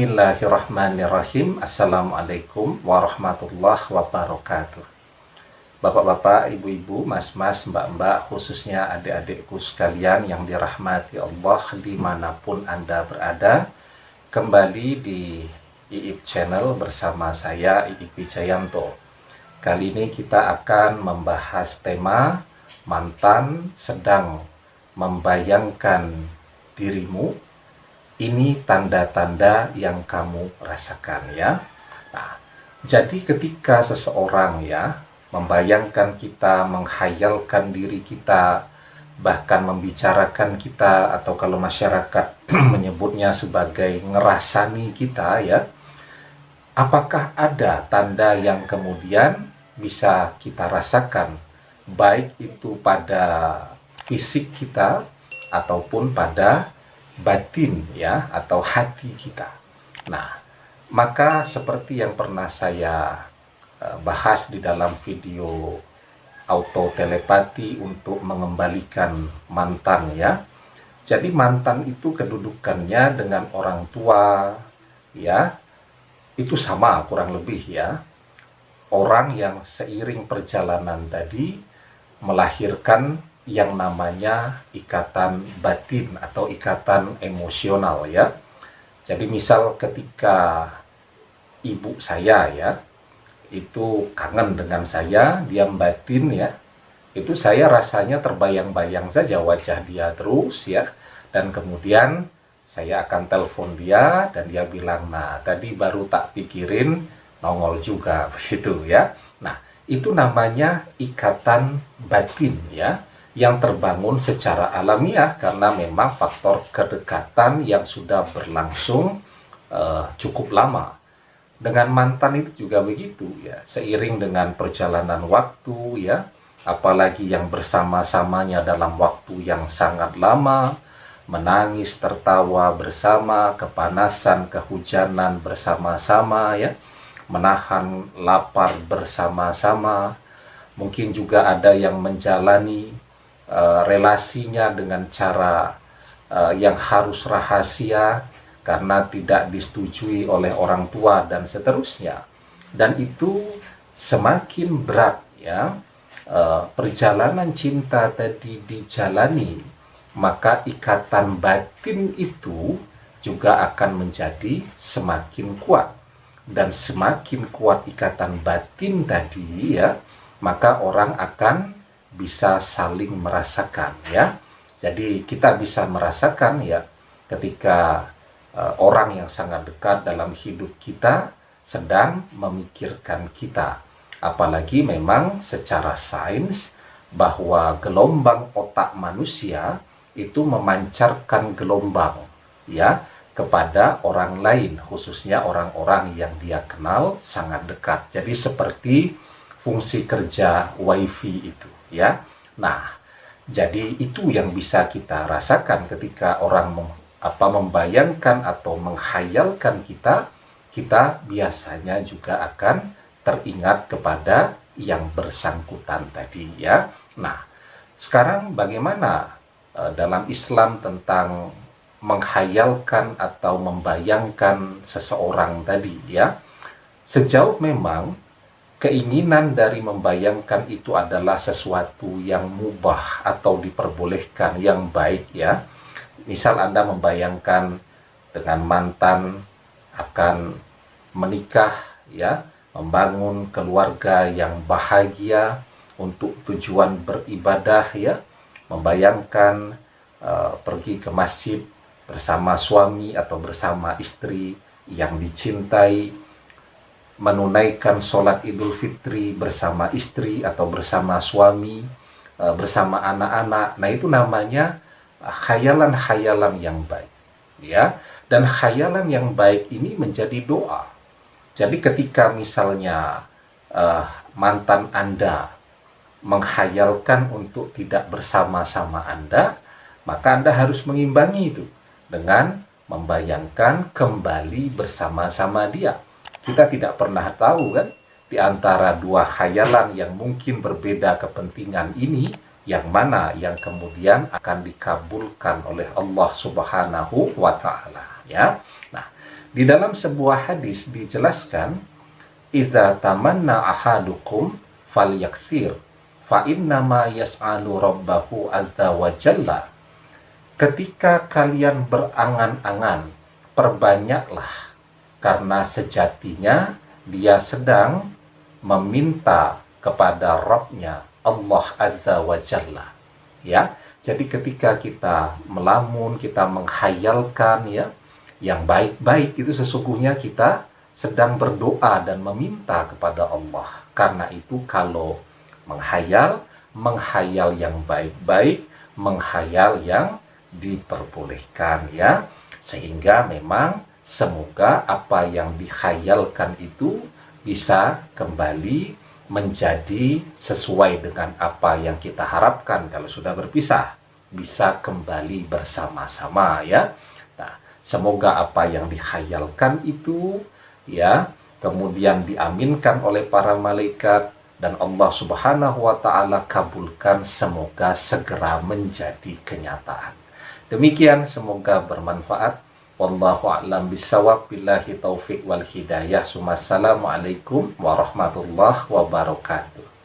Bismillahirrahmanirrahim. Assalamualaikum warahmatullahi wabarakatuh. Bapak-bapak, ibu-ibu, mas-mas, mbak-mbak, khususnya adik-adikku sekalian yang dirahmati Allah dimanapun Anda berada, kembali di IIP Channel bersama saya, IIP Wijayanto. Kali ini kita akan membahas tema mantan sedang membayangkan dirimu. Ini tanda-tanda yang kamu rasakan ya. Nah, jadi ketika seseorang ya membayangkan kita, menghayalkan diri kita, bahkan membicarakan kita, atau kalau masyarakat menyebutnya sebagai ngerasani kita ya, apakah ada tanda yang kemudian bisa kita rasakan, baik itu pada fisik kita ataupun pada batin ya, atau hati kita. Nah, maka seperti yang pernah saya bahas di dalam video auto telepati untuk mengembalikan mantan ya. Jadi mantan itu kedudukannya dengan orang tua ya, itu sama kurang lebih ya. Orang yang seiring perjalanan tadi melahirkan yang namanya ikatan batin atau ikatan emosional ya. Jadi misal ketika ibu saya ya itu kangen dengan saya, dia batin ya, itu saya rasanya terbayang-bayang saja wajah dia terus ya, dan kemudian saya akan telepon dia dan dia bilang, nah tadi baru tak pikirin nongol juga begitu ya. Nah itu namanya ikatan batin ya, yang terbangun secara alamiah karena memang faktor kedekatan yang sudah berlangsung cukup lama. Dengan mantan itu juga begitu ya, seiring dengan perjalanan waktu ya, apalagi yang bersama-samanya dalam waktu yang sangat lama, menangis, tertawa bersama, kepanasan, kehujanan bersama-sama ya, menahan lapar bersama-sama, mungkin juga ada yang menjalani relasinya dengan cara yang harus rahasia karena tidak disetujui oleh orang tua dan seterusnya. Dan itu semakin berat ya perjalanan cinta tadi dijalani, maka ikatan batin itu juga akan menjadi semakin kuat. Dan semakin kuat ikatan batin tadi ya, maka orang akan bisa saling merasakan ya. Jadi kita bisa merasakan ya ketika orang yang sangat dekat dalam hidup kita sedang memikirkan kita. Apalagi memang secara sains bahwa gelombang otak manusia itu memancarkan gelombang ya kepada orang lain, khususnya orang-orang yang dia kenal sangat dekat. Jadi seperti fungsi kerja wifi itu ya. Nah, jadi itu yang bisa kita rasakan ketika orang membayangkan atau menghayalkan kita, kita biasanya juga akan teringat kepada yang bersangkutan tadi ya. Nah, sekarang bagaimana dalam Islam tentang menghayalkan atau membayangkan seseorang tadi ya? Sejauh memang keinginan dari membayangkan itu adalah sesuatu yang mubah atau diperbolehkan, yang baik ya. Misal Anda membayangkan dengan mantan akan menikah ya, membangun keluarga yang bahagia untuk tujuan beribadah ya, membayangkan pergi ke masjid bersama suami atau bersama istri yang dicintai, menunaikan sholat Idul Fitri bersama istri atau bersama suami, bersama anak-anak. Nah itu namanya khayalan-khayalan yang baik ya. Dan khayalan yang baik ini menjadi doa. Jadi ketika misalnya mantan Anda menghayalkan untuk tidak bersama-sama Anda, maka Anda harus mengimbangi itu dengan membayangkan kembali bersama-sama dia. Kita tidak pernah tahu kan, di antara dua khayalan yang mungkin berbeda kepentingan ini, yang mana yang kemudian akan dikabulkan oleh Allah Subhanahu wa Ta'ala ya. Nah, Di dalam sebuah hadis dijelaskan, "Idza tamanna ahadukum falyakthir, fa innama yas'alu rabbahu azza wa jalla." Ketika kalian berangan-angan, perbanyaklah, karena sejatinya dia sedang meminta kepada Rabb-Nya, Allah azza wa jalla. Ya, jadi ketika kita melamun, kita menghayalkan ya, yang baik-baik, itu sesungguhnya kita sedang berdoa dan meminta kepada Allah. Karena itu kalau menghayal yang baik-baik, menghayal yang diperbolehkan ya. Sehingga memang semoga apa yang dikhayalkan itu bisa kembali menjadi sesuai dengan apa yang kita harapkan kalau sudah berpisah, bisa kembali bersama-sama ya. Nah, semoga apa yang dikhayalkan itu ya kemudian diaminkan oleh para malaikat dan Allah Subhanahu wa taala kabulkan, semoga segera menjadi kenyataan. Demikian, semoga bermanfaat. Wallahu a'lam bishawab, billahi taufik wal hidayah. Assalamualaikum warahmatullahi wabarakatuh.